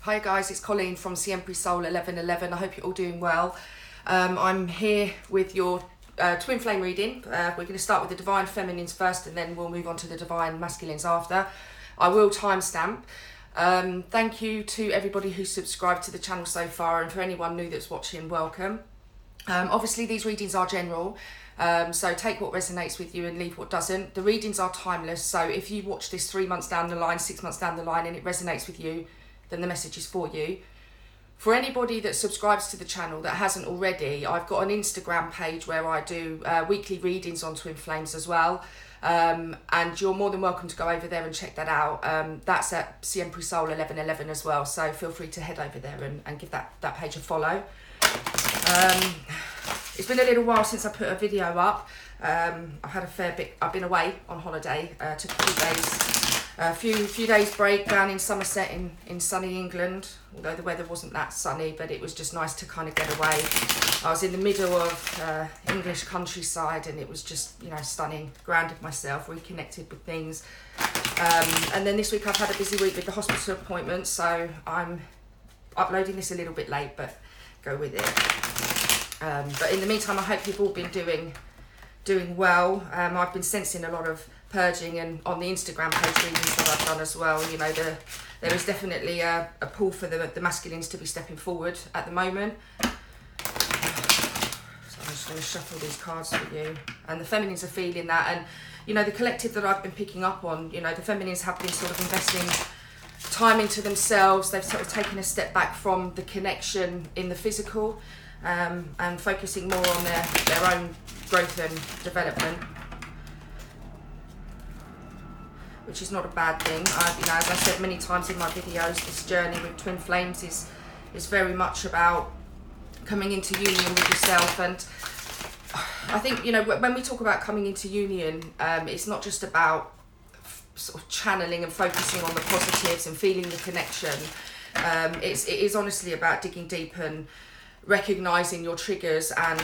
Hi guys, it's Colleen from Siempre Soul 1111. I hope you're all doing well. I'm here with your twin flame reading. We're going to start with the divine feminines first, and then we'll move on to the divine masculines after. I will timestamp. Thank you to everybody who's subscribed to the channel so far, and for anyone new that's watching, welcome. Obviously these readings are general, so take what resonates with you and leave what doesn't. The readings are timeless, so if you watch this 3 months down the line, 6 months down the line, and it resonates with you, then the message is for you. For anybody that subscribes to the channel that hasn't already, I've got an Instagram page where I do weekly readings on twin flames as well, and you're more than welcome to go over there and check that out. That's at Siempre Soul 1111 as well, so feel free to head over there and give that page a follow. It's been a little while since I put a video up. I've had a fair bit. I've been away on holiday, took a few days break down in Somerset in sunny England, although the weather wasn't that sunny, but it was just nice to kind of get away. I was in the middle of English countryside, and it was just, you know, stunning. Grounded myself, reconnected with things. And then this week I've had a busy week with the hospital appointments, so I'm uploading this a little bit late, but go with it. But in the meantime, I hope you've all been doing well. I've been sensing a lot of purging, and on the Instagram page readings that I've done as well, you know, there is definitely a pull for the masculines to be stepping forward at the moment. So I'm just going to shuffle these cards for you, and the feminines are feeling that. And you know, the collective that I've been picking up on, you know, the feminines have been sort of investing time into themselves. They've sort of taken a step back from the connection in the physical, and focusing more on their own growth and development, which is not a bad thing. You know, as I said many times in my videos, this journey with twin flames is very much about coming into union with yourself. And I think, you know, when we talk about coming into union, it's not just about sort of channeling and focusing on the positives and feeling the connection. It is honestly about digging deep and recognizing your triggers and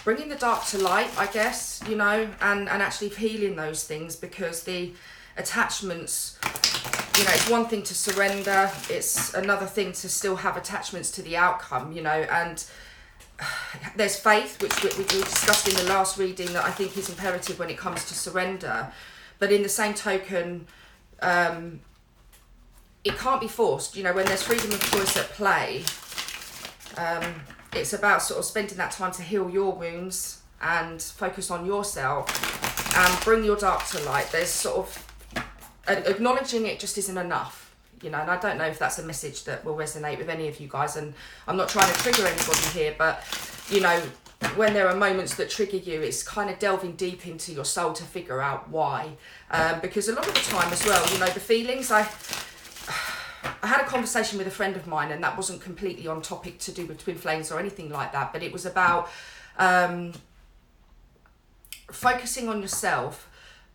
bringing the dark to light, I guess, you know, and actually healing those things, because the attachments, you know, it's one thing to surrender, it's another thing to still have attachments to the outcome, you know. And there's faith, which we discussed in the last reading, that I think is imperative when it comes to surrender. But in the same token, it can't be forced, you know. When there's freedom of choice at play, it's about sort of spending that time to heal your wounds and focus on yourself and bring your dark to light. There's sort of acknowledging it just isn't enough, you know. And I don't know if that's a message that will resonate with any of you guys, and I'm not trying to trigger anybody here, but you know, when there are moments that trigger you, it's kind of delving deep into your soul to figure out why, because a lot of the time as well, you know, the feelings, I had a conversation with a friend of mine, and that wasn't completely on topic to do with twin flames or anything like that, but it was about focusing on yourself,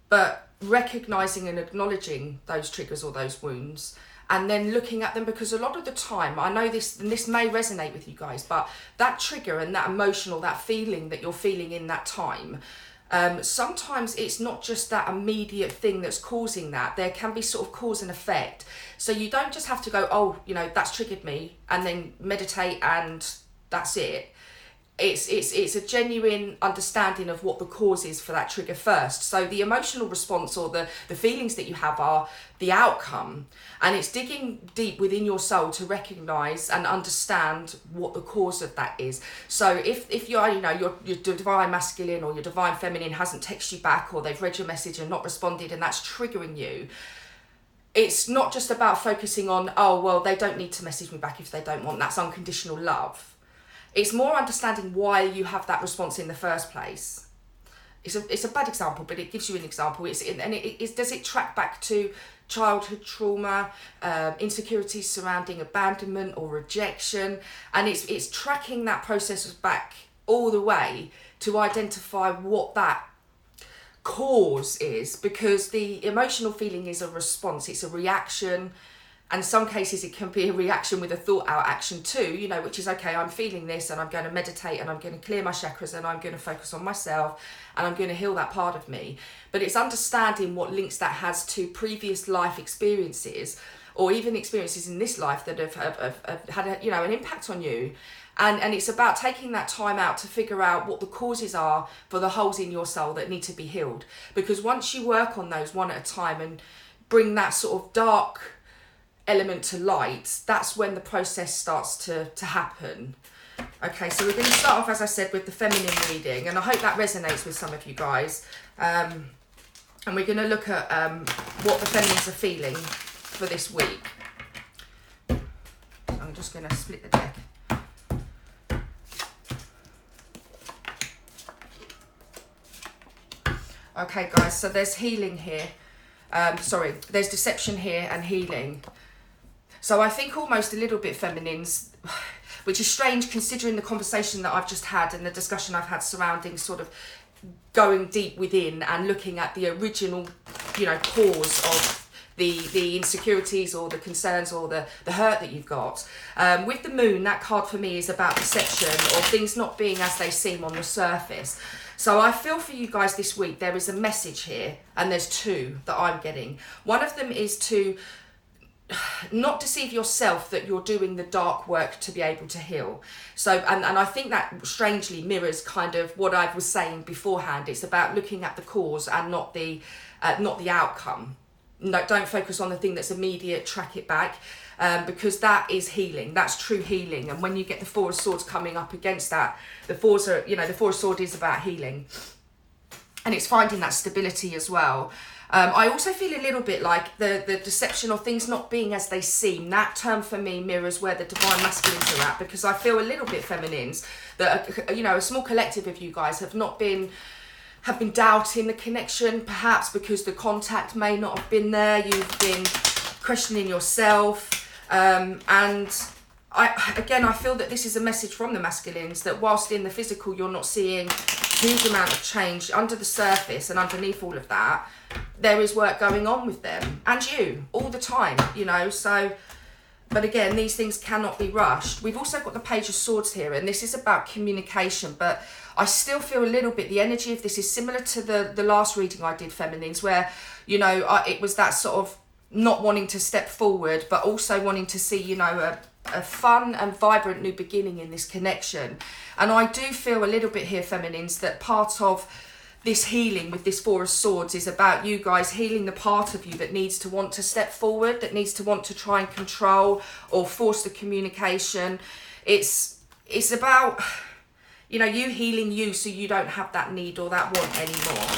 but recognizing and acknowledging those triggers or those wounds, and then looking at them. Because a lot of the time, I know this, and this may resonate with you guys, but that trigger and that emotional, that feeling that you're feeling in that time, sometimes it's not just that immediate thing that's causing that. There can be sort of cause and effect. So you don't just have to go, oh, you know, that's triggered me, and then meditate and that's it. It's a genuine understanding of what the cause is for that trigger first. So the emotional response or the feelings that you have are the outcome, and it's digging deep within your soul to recognize and understand what the cause of that is. So if you're, you know, your divine masculine or your divine feminine hasn't texted you back, or they've read your message and not responded, and that's triggering you, it's not just about focusing on, oh, well, they don't need to message me back if they don't want. That's unconditional love. It's more understanding why you have that response in the first place. It's a bad example, but it gives you an example. Does it track back to childhood trauma, insecurities surrounding abandonment or rejection? And it's tracking that process back all the way to identify what that cause is, because the emotional feeling is a response, it's a reaction. And in some cases it can be a reaction with a thought out action too, you know, which is, okay, I'm feeling this, and I'm going to meditate, and I'm going to clear my chakras, and I'm going to focus on myself, and I'm going to heal that part of me. But it's understanding what links that has to previous life experiences, or even experiences in this life that have had a, you know, an impact on you. And it's about taking that time out to figure out what the causes are for the holes in your soul that need to be healed. Because once you work on those one at a time and bring that sort of dark element to light, that's when the process starts to happen. Okay, so we're going to start off, as I said, with the feminine reading, and I hope that resonates with some of you guys. And we're going to look at what the feminines are feeling for this week. So I'm just going to split the deck. Okay, guys, so there's healing here. There's deception here and healing. So I think almost a little bit feminines, which is strange considering the conversation that I've just had and the discussion I've had surrounding sort of going deep within and looking at the original, you know, cause of the insecurities or the concerns or the hurt that you've got. With the moon, that card for me is about deception or things not being as they seem on the surface. So I feel for you guys this week, there is a message here, and there's two that I'm getting. One of them is to not deceive yourself that you're doing the dark work to be able to heal. So, and I think that strangely mirrors kind of what I was saying beforehand. It's about looking at the cause and not the outcome. No, don't focus on the thing that's immediate, track it back. Because that is healing, that's true healing. And when you get the Four of Swords coming up against that, the Four of Swords is about healing, and it's finding that stability as well. I also feel a little bit like the deception or things not being as they seem. That term for me mirrors where the divine masculines are at, because I feel a little bit feminines that are, you know, a small collective of you guys have been doubting the connection, perhaps because the contact may not have been there. You've been questioning yourself. And I feel that this is a message from the masculines that whilst in the physical you're not seeing huge amount of change under the surface, and underneath all of that there is work going on with them and you all the time, you know. So, but again, these things cannot be rushed. We've also got the Page of Swords here, and this is about communication, but I still feel a little bit the energy of this is similar to the last reading I did, feminines, where, you know, it was that sort of not wanting to step forward, but also wanting to see, you know, a fun and vibrant new beginning in this connection. And I do feel a little bit here, feminines, that part of this healing with this Four of Swords is about you guys healing the part of you that needs to want to step forward, that needs to want to try and control or force the communication. It's about, you know, you healing you so you don't have that need or that want anymore.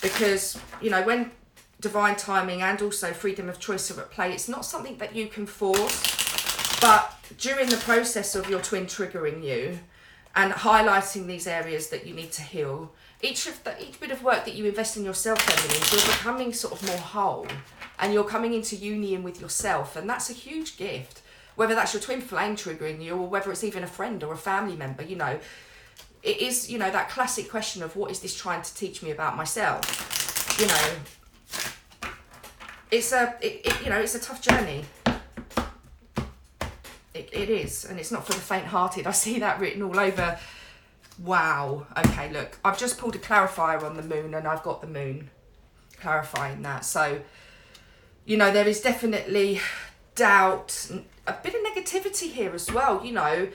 Because, you know, when divine timing and also freedom of choice are at play, it's not something that you can force, but during the process of your twin triggering you and highlighting these areas that you need to heal, each bit of work that you invest in yourself, feminines, you're becoming sort of more whole and you're coming into union with yourself, and that's a huge gift. Whether that's your twin flame triggering you or whether it's even a friend or a family member, you know, it is, you know, that classic question of what is this trying to teach me about myself, you know. It's a tough journey. It is, and it's not for the faint-hearted. I see that written all over. Wow. Okay, look, I've just pulled a clarifier on the moon, and I've got the moon clarifying that. So, you know, there is definitely doubt, a bit of negativity here as well. You know,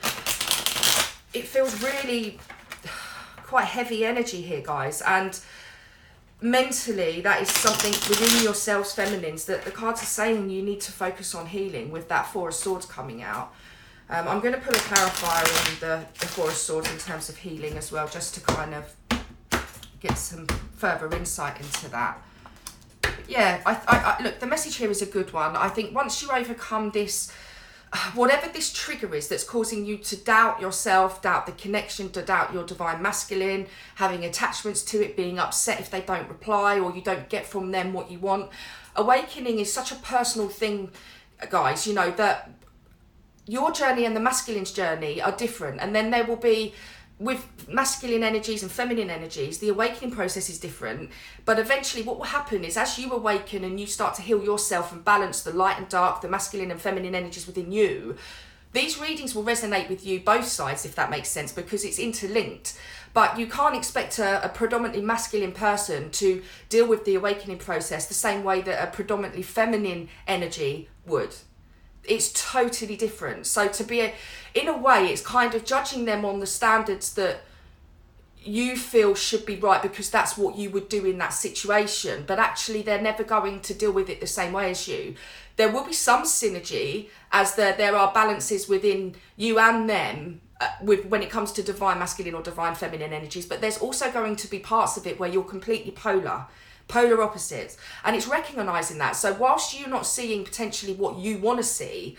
it feels really quite heavy energy here, guys, and mentally that is something within yourselves, feminines, that the cards are saying you need to focus on healing with that Four of Swords coming out. I'm going to put a clarifier in the Four of Swords in terms of healing as well, just to kind of get some further insight into that. But yeah, I look, the message here is a good one. I think once you overcome this, whatever this trigger is that's causing you to doubt yourself, doubt the connection, to doubt your divine masculine, having attachments to it, being upset if they don't reply or you don't get from them what you want. Awakening is such a personal thing, guys, you know, that your journey and the masculine's journey are different. And then there will be, with masculine energies and feminine energies, the awakening process is different. But eventually what will happen is as you awaken and you start to heal yourself and balance the light and dark, the masculine and feminine energies within you, these readings will resonate with you both sides, if that makes sense, because it's interlinked. But you can't expect a predominantly masculine person to deal with the awakening process the same way that a predominantly feminine energy would. It's totally different. So to be, in a way, it's kind of judging them on the standards that you feel should be right because that's what you would do in that situation, but actually they're never going to deal with it the same way as you. There will be some synergy as there are balances within you and them when it comes to divine masculine or divine feminine energies, but there's also going to be parts of it where you're completely polar opposites, and it's recognizing that. So whilst you're not seeing potentially what you want to see,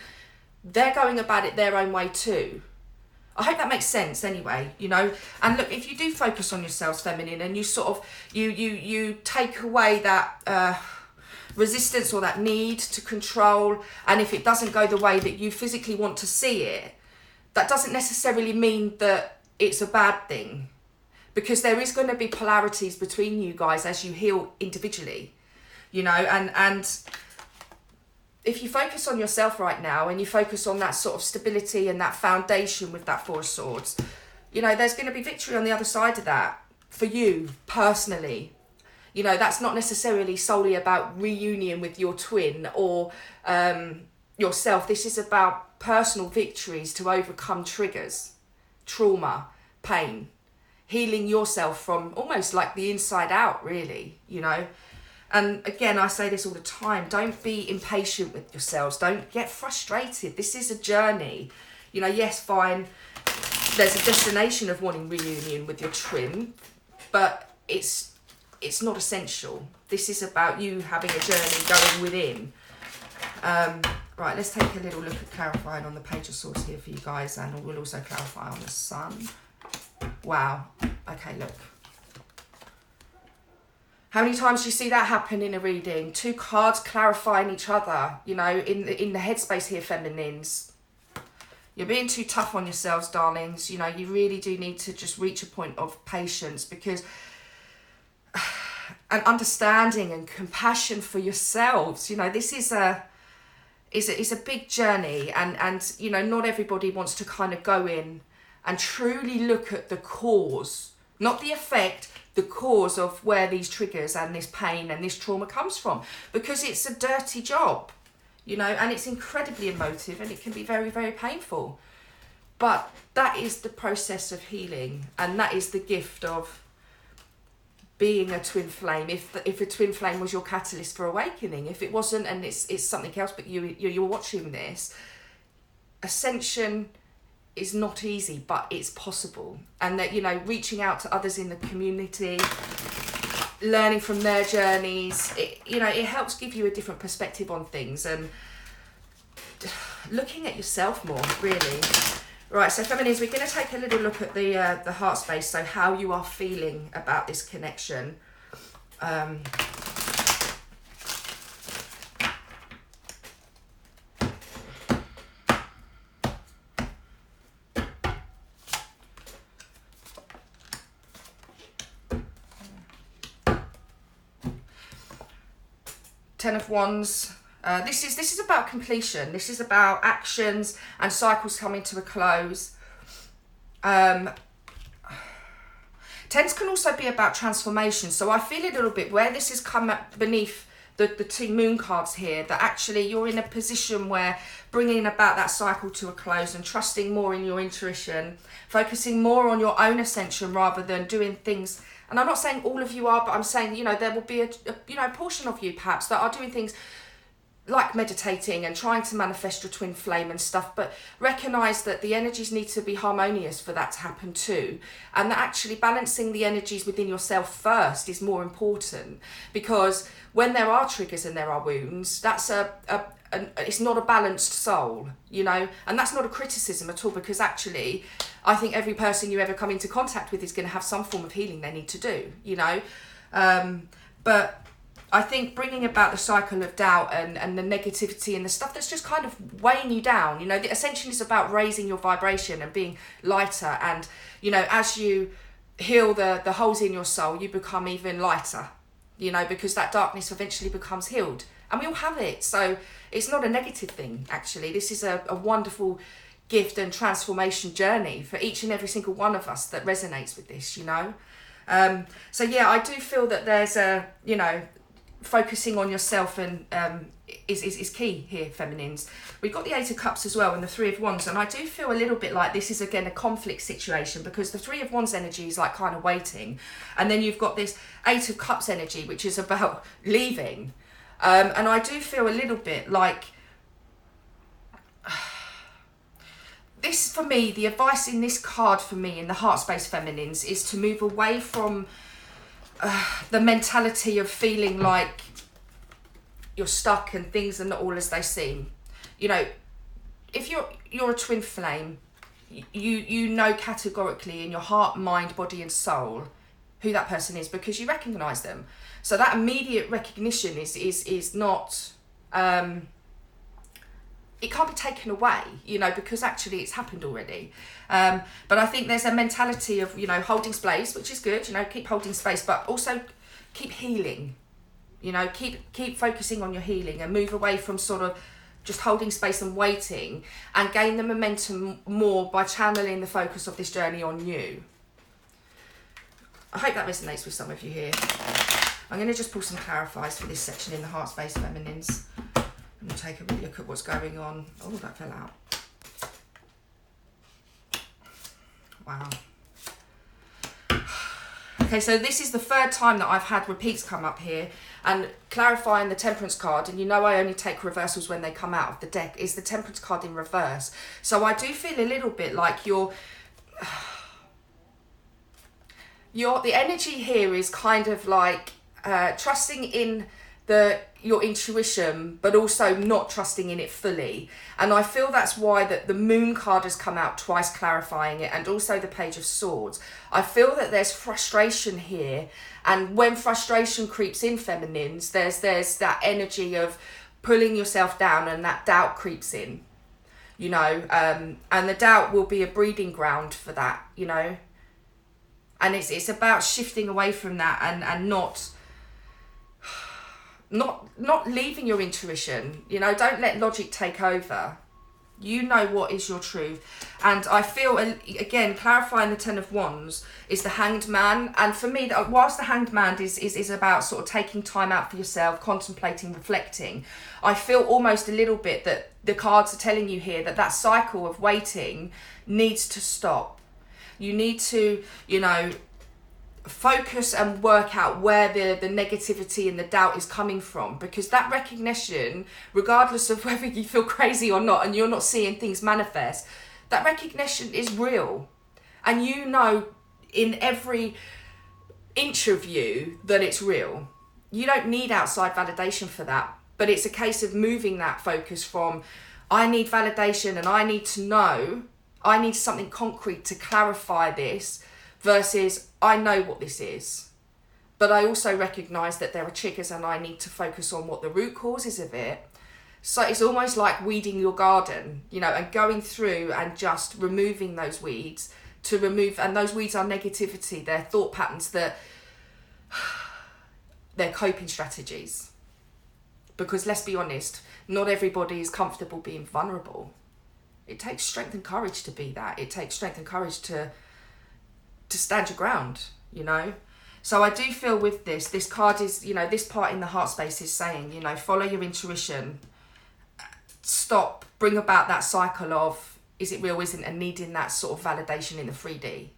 they're going about it their own way too. I hope that makes sense anyway, you know. And look, if you do focus on yourselves feminine and you sort of, you take away that resistance or that need to control, and if it doesn't go the way that you physically want to see it, that doesn't necessarily mean that it's a bad thing, because there is going to be polarities between you guys as you heal individually, you know. And if you focus on yourself right now and you focus on that sort of stability and that foundation with that Four of Swords, you know, there's going to be victory on the other side of that for you personally. You know, that's not necessarily solely about reunion with your twin or yourself. This is about personal victories to overcome triggers, trauma, pain, healing yourself from almost like the inside out, really, you know. And again, I say this all the time, don't be impatient with yourselves. Don't get frustrated. This is a journey. You know, yes, fine, there's a destination of wanting reunion with your twin, but it's not essential. This is about you having a journey going within. Right, let's take a little look at clarifying on the Page of Swords here for you guys, and we'll also clarify on the Sun. Wow. Okay, look. How many times do you see that happen in a reading? Two cards clarifying each other, you know, in the headspace here, feminines. You're being too tough on yourselves, darlings. You know, you really do need to just reach a point of patience, because and understanding and compassion for yourselves. You know, this is a big journey, and you know, not everybody wants to kind of go in and truly look at the cause, not the effect, the cause of where these triggers and this pain and this trauma comes from, because it's a dirty job, you know, and it's incredibly emotive and it can be very, very painful. But that is the process of healing, and that is the gift of being a twin flame. If a twin flame was your catalyst for awakening, if it wasn't, and it's something else, but you're watching this, ascension is not easy, but it's possible. And that, you know, reaching out to others in the community, learning from their journeys, you know, it helps give you a different perspective on things and looking at yourself more, really. Right, so feminines, we're going to take a little look at the heart space, so how you are feeling about this connection. Ten of Wands. This is about completion. This is about actions and cycles coming to a close. Tens can also be about transformation. So I feel a little bit where this has come up beneath the two moon cards here, that actually you're in a position where bringing about that cycle to a close and trusting more in your intuition, focusing more on your own ascension rather than doing things. And I'm not saying all of you are, but I'm saying, you know, there will be a portion of you perhaps that are doing things like meditating and trying to manifest your twin flame and stuff, but recognize that the energies need to be harmonious for that to happen too, and that actually balancing the energies within yourself first is more important, because when there are triggers and there are wounds, that's it's not a balanced soul, you know. And that's not a criticism at all, because actually I think every person you ever come into contact with is going to have some form of healing they need to do, you know. But I think bringing about the cycle of doubt and the negativity and the stuff that's just kind of weighing you down, you know, the ascension is about raising your vibration and being lighter. And, you know, as you heal the holes in your soul, you become even lighter, you know, because that darkness eventually becomes healed. And we all have it. So it's not a negative thing, actually. This is a wonderful gift and transformation journey for each and every single one of us that resonates with this, you know. So, yeah, I do feel that there's a, you know, focusing on yourself and is key here, feminines. We've got the Eight of Cups as well and the Three of Wands, and I do feel a little bit like this is again a conflict situation, because the Three of Wands energy is like kind of waiting, and then you've got this Eight of Cups energy which is about leaving, and I do feel a little bit like this, for me, the advice in this card for me in the heart space feminines is to move away from the mentality of feeling like you're stuck and things are not all as they seem. You know, if you're a twin flame, you know categorically in your heart, mind, body and soul who that person is, because you recognize them. So that immediate recognition is not it can't be taken away, you know, because actually it's happened already. But I think there's a mentality of, you know, holding space, which is good, you know, keep holding space, but also keep healing, you know, keep focusing on your healing and move away from sort of just holding space and waiting, and gain the momentum more by channeling the focus of this journey on you. I hope that resonates with some of you here. I'm going to just pull some clarifiers for this section in the heart space feminines. I'm going to take a real look at what's going on. Oh, that fell out. Wow. Okay, so this is the third time that I've had repeats come up here, and clarifying the Temperance card, and you know I only take reversals when they come out of the deck, is the Temperance card in reverse. So I do feel a little bit like the energy here is kind of like trusting in your intuition, but also not trusting in it fully. And I feel that's why the Moon card has come out twice clarifying it, and also the Page of Swords. I feel that there's frustration here, and when frustration creeps in, feminines, there's that energy of pulling yourself down, and that doubt creeps in, you know, and the doubt will be a breeding ground for that, you know, and it's about shifting away from that and not leaving your intuition, you know. Don't let logic take over. You know what is your truth. And I feel, again, clarifying the Ten of Wands is the Hanged Man. And for me, whilst the Hanged Man is about sort of taking time out for yourself, contemplating, reflecting, I feel almost a little bit that the cards are telling you here that cycle of waiting needs to stop. You need to, you know, focus and work out where the negativity and the doubt is coming from, because that recognition, regardless of whether you feel crazy or not and you're not seeing things manifest, that recognition is real, and you know in every inch of you that it's real. You don't need outside validation for that, but it's a case of moving that focus from I need validation and I need to know, I need something concrete to clarify this, versus I know what this is, but I also recognise that there are triggers and I need to focus on what the root cause is of it. So it's almost like weeding your garden, you know, and going through and just removing those weeds and those weeds are negativity, they're thought patterns, that they're coping strategies. Because let's be honest, not everybody is comfortable being vulnerable. It takes strength and courage to be that. It takes strength and courage to stand your ground, you know. So I do feel with this card is, you know, this part in the heart space is saying, you know, follow your intuition, stop, bring about that cycle of is it real, isn't, and needing that sort of validation in the 3D.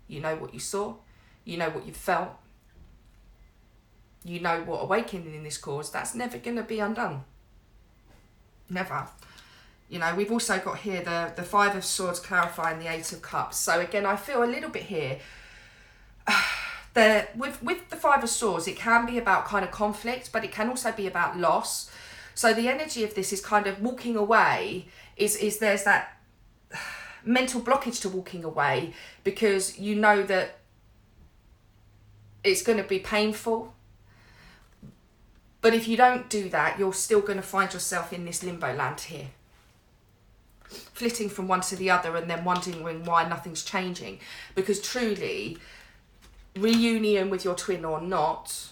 You know what you saw, you know what you felt, you know what awakening in this cause, that's never going to be undone. Never. You know, we've also got here the Five of Swords clarifying the Eight of Cups. So again, I feel a little bit here, with the Five of Swords, it can be about kind of conflict, but it can also be about loss. So the energy of this is kind of walking away, is there's that mental blockage to walking away, because you know that it's going to be painful. But if you don't do that, you're still going to find yourself in this limbo land here, flitting from one to the other and then wondering why nothing's changing. Because truly, reunion with your twin or not,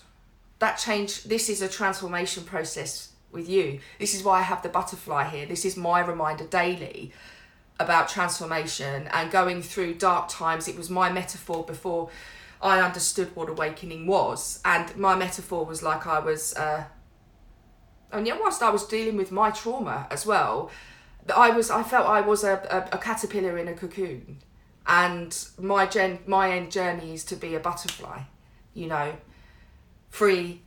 that change, this is a transformation process with you. This is why I have the butterfly here. This is my reminder daily about transformation and going through dark times. It was my metaphor before I understood what awakening was. And my metaphor was like I was, and yet whilst I was dealing with my trauma as well, I felt I was a caterpillar in a cocoon. And my end journey is to be a butterfly, you know, free,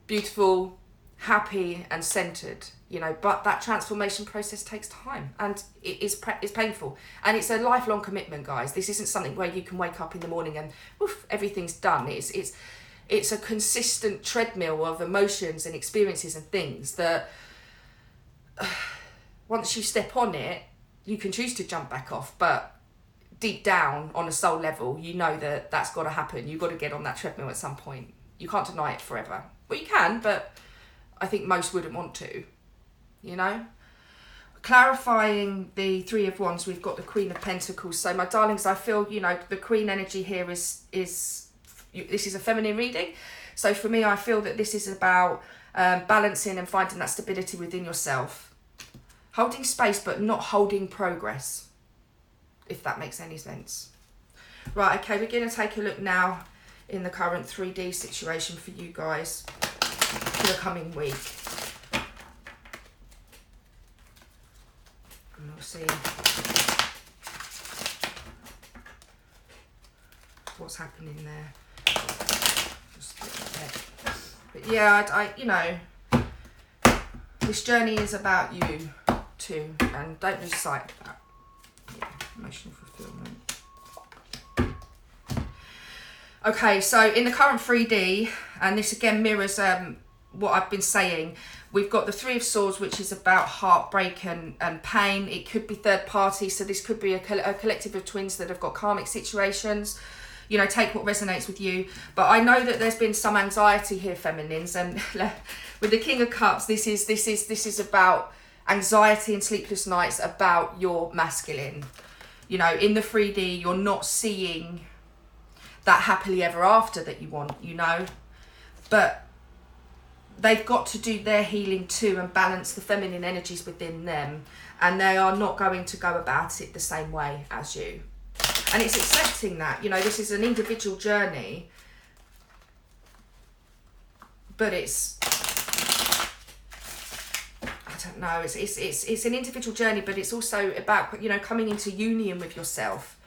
beautiful, happy and centered, you know. But that transformation process takes time, and it's painful, and it's a lifelong commitment, guys. This isn't something where you can wake up in the morning and woof, everything's done. It's a consistent treadmill of emotions and experiences and things that once you step on it, you can choose to jump back off, but deep down on a soul level, you know that that's got to happen. You've got to get on that treadmill at some point. You can't deny it forever. Well, you can, but I think most wouldn't want to, you know. Clarifying the Three of Wands, we've got the Queen of Pentacles. So my darlings, I feel, you know, the Queen energy here is this is a feminine reading. So for me, I feel that this is about balancing and finding that stability within yourself. Holding space, but not holding progress, if that makes any sense. Right, okay, we're going to take a look now in the current 3D situation for you guys for the coming week. And we'll see what's happening there. But yeah, I you know, this journey is about you too, and don't lose sight of that. Yeah, emotional fulfillment. Okay, so in the current 3D, and this again mirrors what I've been saying, we've got the Three of Swords, which is about heartbreak and pain. It could be third party, so this could be a collective of twins that have got karmic situations. You know, take what resonates with you. But I know that there's been some anxiety here, feminines, and with the King of Cups, this is about anxiety and sleepless nights about your masculine. You know, in the 3D, you're not seeing that happily ever after that you want, you know, but they've got to do their healing too and balance the feminine energies within them, and they are not going to go about it the same way as you. And it's accepting that, you know, this is an individual journey, but it's, I don't know, it's an individual journey, but it's also about, you know, coming into union with yourself,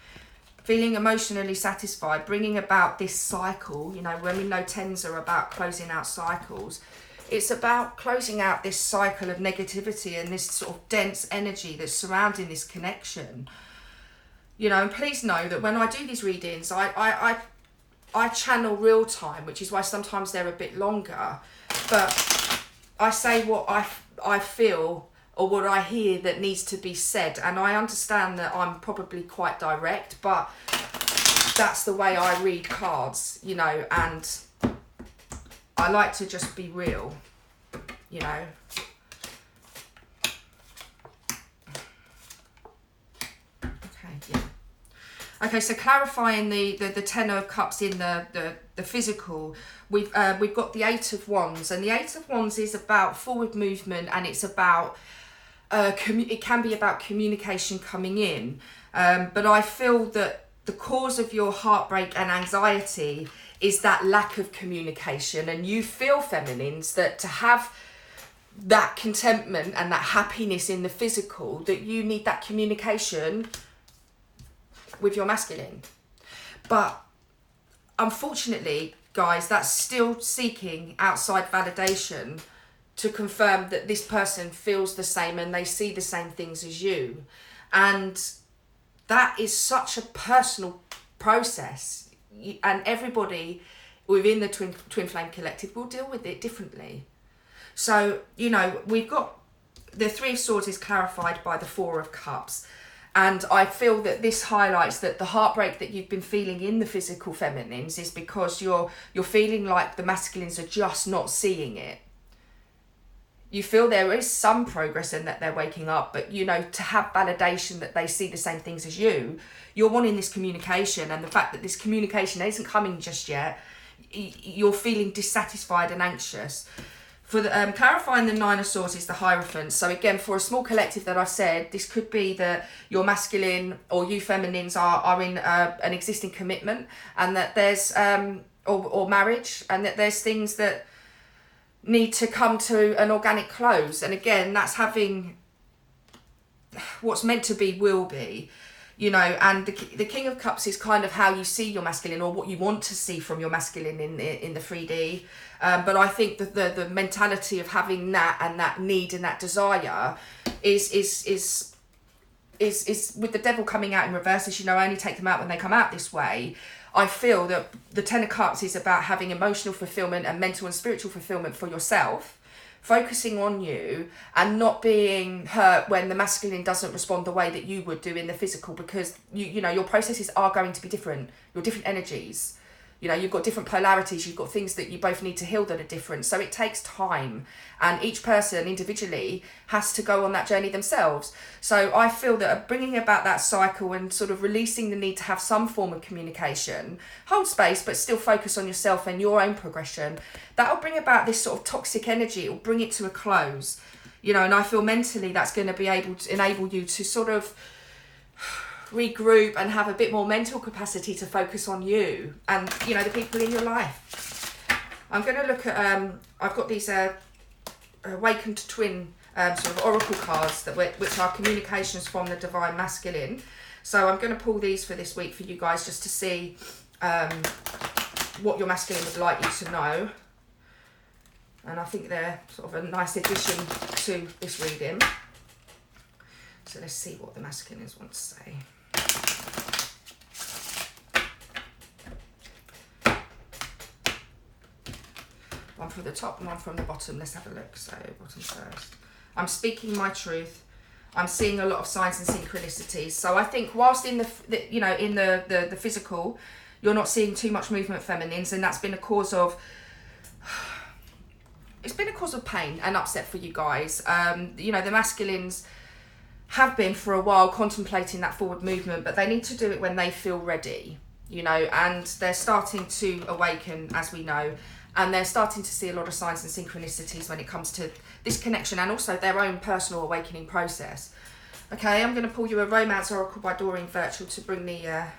feeling emotionally satisfied, bringing about this cycle. You know, when we know tens are about closing out cycles, it's about closing out this cycle of negativity and this sort of dense energy that's surrounding this connection. You know, and please know that when I do these readings, I channel real time, which is why sometimes they're a bit longer, but I say what I feel or what I hear that needs to be said. And I understand that I'm probably quite direct, but that's the way I read cards, you know, and I like to just be real, you know. Okay, yeah. Okay, so clarifying the Ten of Cups in the physical, we've got the Eight of Wands, and the Eight of Wands is about forward movement, and it's about it can be about communication coming in, but I feel that the cause of your heartbreak and anxiety is that lack of communication, and you feel, feminines, that to have that contentment and that happiness in the physical, that you need that communication with your masculine. But unfortunately, guys, that's still seeking outside validation to confirm that this person feels the same and they see the same things as you. And that is such a personal process, and everybody within the twin flame collective will deal with it differently. So, you know, we've got the Three of Swords is clarified by the Four of Cups, and I feel that this highlights that the heartbreak that you've been feeling in the physical feminines is because you're feeling like the masculines are just not seeing it. You feel there is some progress in that they're waking up, but, you know, to have validation that they see the same things as you, you're wanting this communication, and the fact that this communication isn't coming just yet, you're feeling dissatisfied and anxious. For the clarifying the Nine of Swords is the Hierophant. So again, for a small collective that I said, this could be that your masculine or you feminines are in an existing commitment, and that there's or marriage, and that there's things that need to come to an organic close. And again, that's having what's meant to be will be. You know, and the King of Cups is kind of how you see your masculine, or what you want to see from your masculine in the 3D. But I think that the mentality of having that and that need and that desire is with the Devil coming out in reverse, as you know, I only take them out when they come out this way. I feel that the Ten of Cups is about having emotional fulfillment and mental and spiritual fulfillment for yourself, focusing on you and not being hurt when the masculine doesn't respond the way that you would do in the physical, because you know your processes are going to be different. Your different energies, you know, you've got different polarities, you've got things that you both need to heal that are different. So it takes time, and each person individually has to go on that journey themselves. So I feel that bringing about that cycle and sort of releasing the need to have some form of communication, hold space, but still focus on yourself and your own progression, that'll bring about this sort of toxic energy. It will bring it to a close, you know, and I feel mentally that's going to be able to enable you to sort of regroup and have a bit more mental capacity to focus on you and, you know, the people in your life. I'm going to look at, I've got these awakened twin sort of oracle cards which are communications from the divine masculine. So I'm going to pull these for this week for you guys, just to see what your masculine would like you to know. And I think they're sort of a nice addition to this reading. So let's see what the masculines want to say. One from the top and one from the bottom. Let's have a look. So bottom first. I'm speaking my truth. I'm seeing a lot of signs and synchronicities. So I think whilst in the you know, in the physical, you're not seeing too much movement feminines, and that's been a cause of, it's been a cause of pain and upset for you guys. You know, the masculines have been for a while contemplating that forward movement, but they need to do it when they feel ready, you know, and they're starting to awaken, as we know, and they're starting to see a lot of signs and synchronicities when it comes to this connection and also their own personal awakening process. Okay, I'm going to pull you a Romance Oracle by Doreen Virtual to bring the an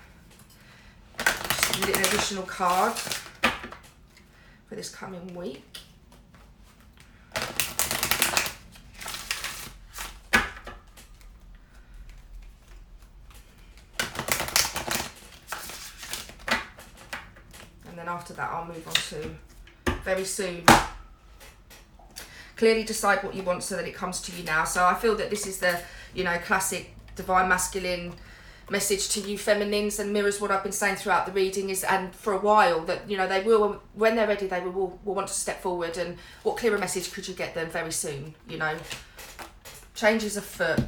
additional card for this coming week. And then after that, I'll move on to very soon. Clearly decide what you want so that it comes to you now. So I feel that this is the, you know, classic divine masculine message to you feminines, and mirrors what I've been saying throughout the reading is, and for a while, that, you know, they will, when they're ready, they will want to step forward. And what clearer message could you get them very soon, you know? Change is afoot.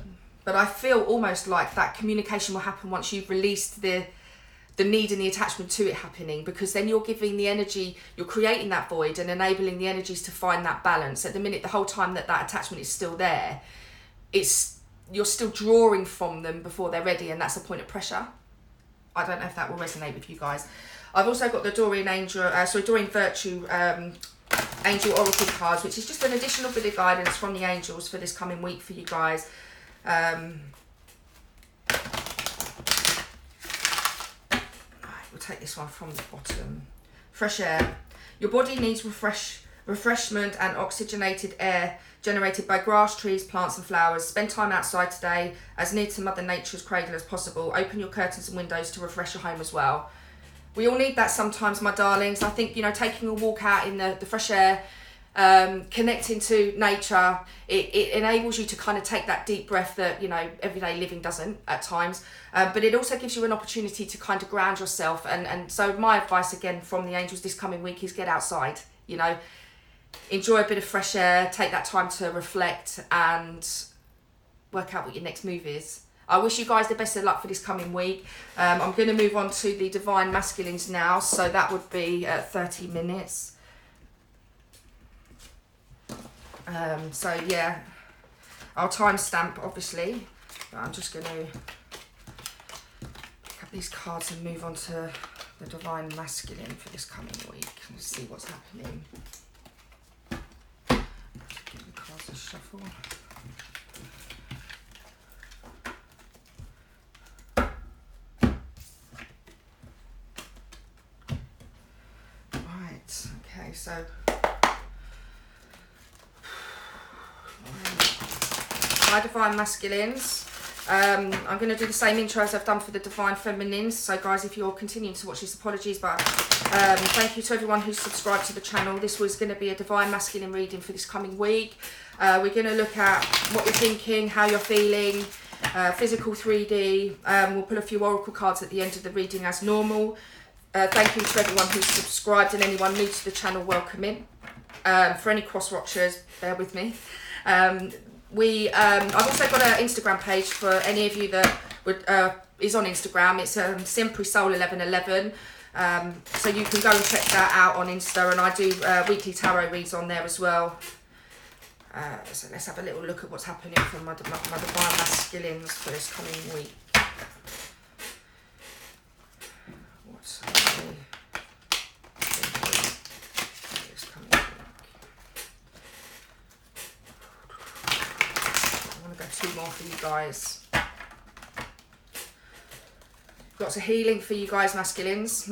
But I feel almost like that communication will happen once you've released the need and the attachment to it happening, because then you're giving the energy, you're creating that void and enabling the energies to find that balance. At the minute, the whole time that attachment is still there, you're still drawing from them before they're ready, and that's a point of pressure. I don't know if that will resonate with you guys. I've also got the Doreen Virtue Angel Oracle cards, which is just an additional bit of guidance from the angels for this coming week for you guys. We'll take this one from the bottom. Fresh air. Your body needs refreshment and oxygenated air generated by grass, trees, plants and flowers. Spend time outside today, as near to Mother Nature's cradle as possible. Open your curtains and windows to refresh your home as well. We all need that sometimes, my darlings. I think, you know, taking a walk out in the fresh air, connecting to nature, it enables you to kind of take that deep breath that, you know, everyday living doesn't at times, but it also gives you an opportunity to kind of ground yourself. And so my advice again from the angels this coming week is get outside, you know, enjoy a bit of fresh air, take that time to reflect and work out what your next move is. I wish you guys the best of luck for this coming week. I'm going to move on to the divine masculines now, so that would be 30 minutes. So yeah, I'll timestamp obviously, but I'm just going to pick up these cards and move on to the divine masculine for this coming week and see what's happening. shuffle. Right, okay, so my Divine Masculines. I'm going to do the same intro as I've done for the Divine Feminines. So guys, if you're continuing to watch this, apologies, but thank you to everyone who's subscribed to the channel. This was going to be a Divine Masculine reading for this coming week. We're going to look at what you're thinking, how you're feeling, physical 3D. We'll pull a few oracle cards at the end of the reading as normal. Thank you to everyone who's subscribed and anyone new to the channel, welcome in. For any cross-watchers, bear with me. I've also got an Instagram page for any of you that would is on Instagram. It's Simply Soul 1111. So you can go and check that out on Insta, and I do weekly tarot reads on there as well. So let's have a little look at what's happening for my Divine Masculines for this coming week. What's happening this coming week? I want to go 2 more for you guys. Lots of healing for you guys, Masculines.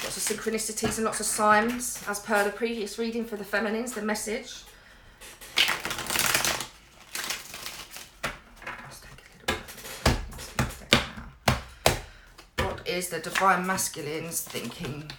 Lots of synchronicities and lots of signs, as per the previous reading for the Feminines, the message. Let's take a little bit now. What is the Divine Masculines thinking?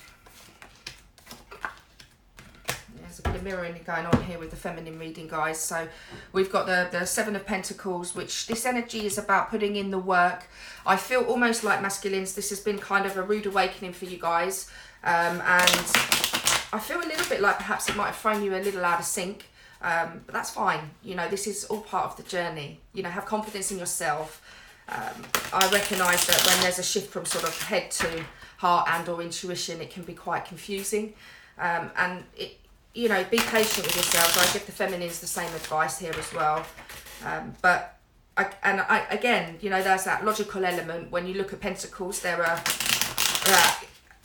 There's a bit of mirroring going on here with the feminine reading, guys. So we've got the 7 of Pentacles, which this energy is about putting in the work. I feel almost like, Masculines, this has been kind of a rude awakening for you guys. And I feel a little bit like perhaps it might have thrown you a little out of sync. But that's fine. You know, this is all part of the journey. You know, have confidence in yourself. I recognise that when there's a shift from sort of head to heart and or intuition, it can be quite confusing. And it, you know, be patient with yourselves. I give the feminines the same advice here as well. But again, you know, there's that logical element. When you look at Pentacles, there are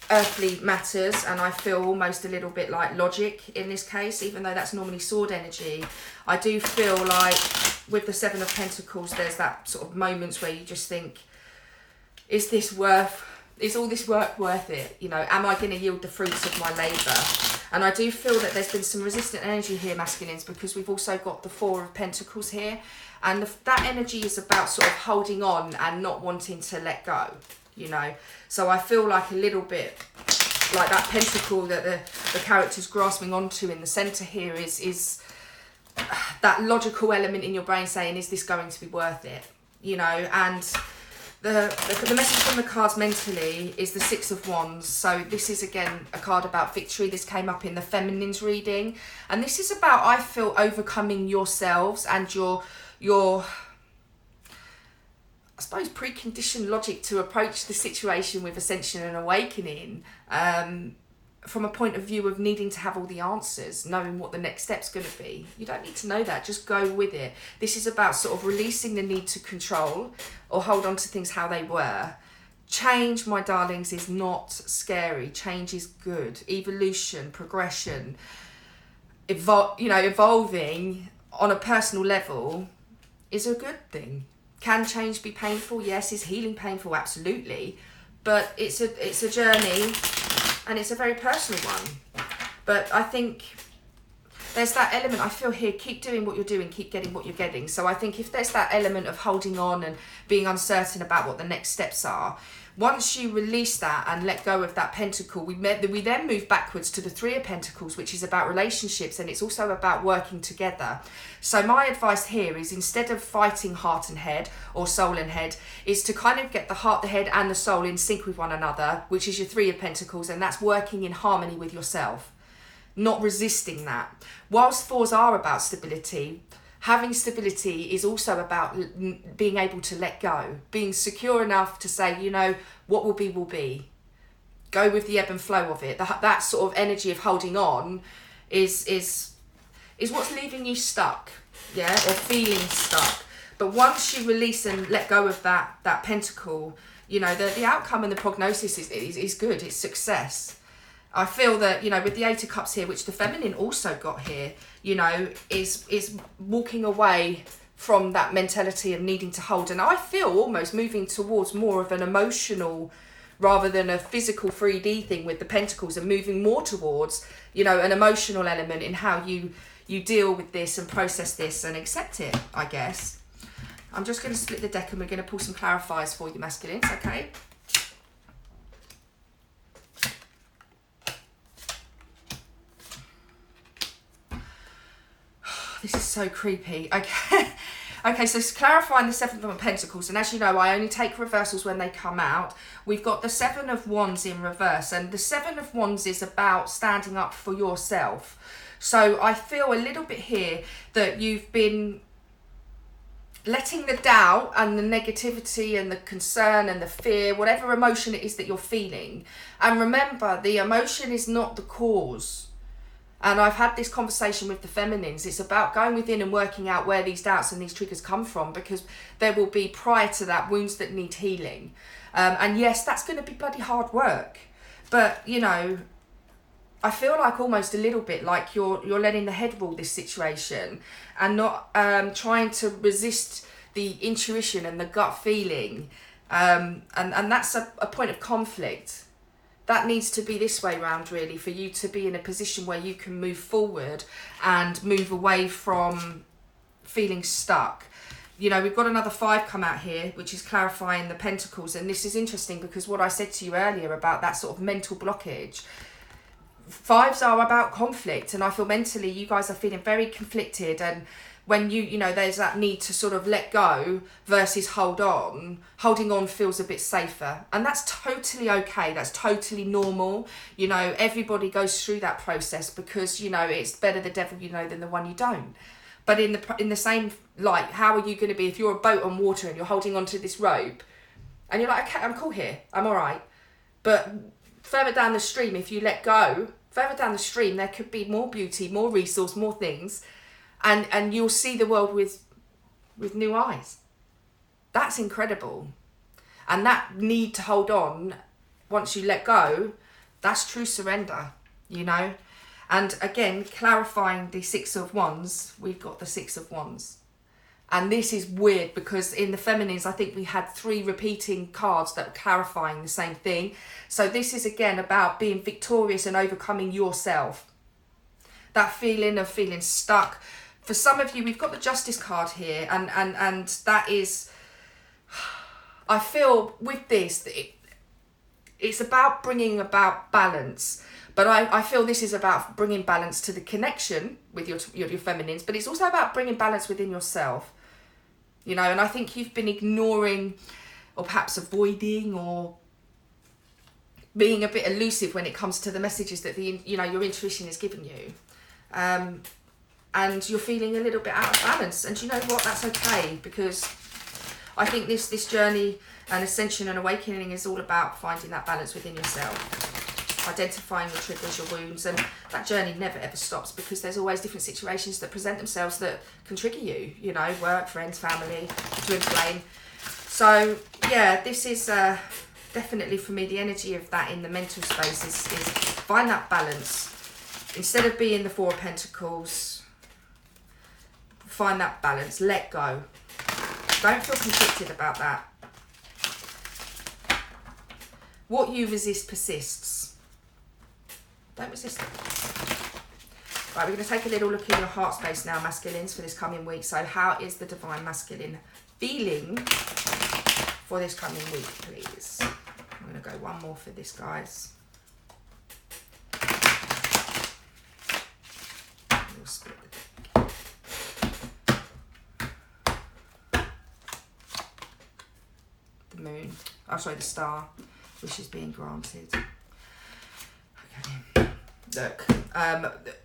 earthly matters, and I feel almost a little bit like logic in this case, even though that's normally sword energy. I do feel like with the 7 of Pentacles, there's that sort of moments where you just think, is all this work worth it? You know, am I going to yield the fruits of my labour? And I do feel that there's been some resistant energy here, Masculines, because we've also got the 4 of Pentacles here. And that energy is about sort of holding on and not wanting to let go, you know. So I feel like a little bit like that pentacle that the character's grasping onto in the centre here is that logical element in your brain saying, is this going to be worth it? You know, and the message from the cards mentally is the 6 of Wands. So this is again a card about victory. This came up in the Feminines reading, and this is about, I feel, overcoming yourselves and your I suppose preconditioned logic to approach the situation with ascension and awakening, from a point of view of needing to have all the answers, knowing what the next step's going to be. You don't need to know that, just go with it. This is about sort of releasing the need to control or hold on to things how they were. Change, my darlings, is not scary. Change is good. Evolution, progression, evolving on a personal level is a good thing. Can change be painful? Yes. Is healing painful? Absolutely. But it's a journey, and it's a very personal one. But I think there's that element, I feel here, keep doing what you're doing, keep getting what you're getting. So I think if there's that element of holding on and being uncertain about what the next steps are, once you release that and let go of that pentacle, we then move backwards to the 3 of Pentacles, which is about relationships, and it's also about working together. So my advice here is, instead of fighting heart and head or soul and head, is to kind of get the heart, the head and the soul in sync with one another, which is your 3 of Pentacles, and that's working in harmony with yourself, not resisting that. Whilst 4s are about stability, having stability is also about being able to let go, being secure enough to say, you know, what will be will be. Go with the ebb and flow of it. That sort of energy of holding on is what's leaving you stuck, yeah, or feeling stuck. But once you release and let go of that pentacle, you know, the outcome and the prognosis is good. It's success. I feel that, you know, with the Eight of Cups here, which the feminine also got here, you know, is walking away from that mentality of needing to hold. And I feel almost moving towards more of an emotional rather than a physical 3D thing with the pentacles, and moving more towards, you know, an emotional element in how you deal with this and process this and accept it, I guess. I'm just going to split the deck and we're going to pull some clarifiers for you, masculines, okay? This is so creepy. Okay. Okay, so it's clarifying the Seven of Pentacles, and as you know, I only take reversals when they come out. We've got the Seven of Wands in reverse, and the Seven of Wands is about standing up for yourself. So I feel a little bit here that you've been letting the doubt and the negativity and the concern and the fear, whatever emotion it is that you're feeling. And remember, the emotion is not the cause. And I've had this conversation with the feminines. It's about going within and working out where these doubts and these triggers come from, because there will be, prior to that, wounds that need healing. And yes, that's going to be bloody hard work. But, you know, I feel like almost a little bit like you're letting the head rule this situation and not trying to resist the intuition and the gut feeling. And that's a point of conflict. That needs to be this way round, really, for you to be in a position where you can move forward and move away from feeling stuck. You know, we've got another 5 come out here, which is clarifying the Pentacles. And this is interesting because what I said to you earlier about that sort of mental blockage, 5s are about conflict, and I feel mentally you guys are feeling very conflicted. And when you know, there's that need to sort of let go versus hold on. Holding on feels a bit safer, and that's totally okay. That's totally normal. You know, everybody goes through that process because, you know, it's better the devil you know than the one you don't. But in the same light, how are you going to be if you're a boat on water and you're holding onto this rope and you're like, okay, I'm cool here, I'm all right. But further down the stream, if you let go, further down the stream, there could be more beauty, more resource, more things. And you'll see the world with new eyes. That's incredible. And that need to hold on, once you let go, that's true surrender, you know. And again, clarifying the 6 of Wands, we've got the 6 of Wands. And this is weird because in the feminines, I think we had 3 repeating cards that were clarifying the same thing. So this is again about being victorious and overcoming yourself. That feeling of feeling stuck. For some of you, we've got the Justice card here, and that is, I feel with this, it's about bringing about balance. But I feel this is about bringing balance to the connection with your feminines, but it's also about bringing balance within yourself. You know, and I think you've been ignoring or perhaps avoiding or being a bit elusive when it comes to the messages that your intuition is giving you. And you're feeling a little bit out of balance. And you know what? That's okay, because I think this journey and ascension and awakening is all about finding that balance within yourself, identifying your triggers, your wounds, and that journey never ever stops, because there's always different situations that present themselves that can trigger you, you know, work, friends, family, twin flame. So yeah, this is definitely for me the energy of that in the mental space is find that balance. Instead of being the 4 of Pentacles, find that balance, let go. Don't feel conflicted about that. What you resist persists. Don't resist it. Right, we're going to take a little look in your heart space now, masculines, for this coming week. So how is the divine masculine feeling for this coming week, please? I'm going to go one more for this, guys. We'll split the deck. The moon. Oh, sorry, the star. Wishes being granted. Okay. Look,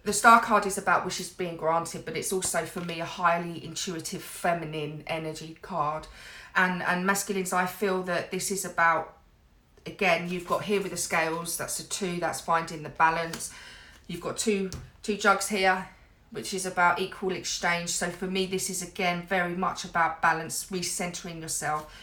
the star card is about wishes being granted, but it's also for me a highly intuitive feminine energy card. And masculines, I feel that this is about, again, you've got here with the scales, that's a 2, that's finding the balance. You've got two jugs here, which is about equal exchange. So for me, this is again very much about balance, recentering yourself,